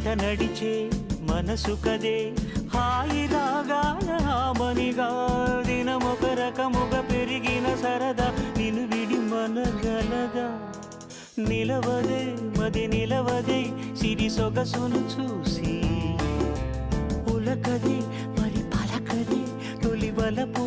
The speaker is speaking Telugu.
జత నడిచే మనసు కదే హాయి రాగాల హామనిగా దినమొక రకముగా పెరిగిన సరదా నిన్ను విడి మనగలదా నిలవదే మది నిలవదే సిరి సొగసును చూసి ఉలకదే మరి పలకదే తొలి వలపు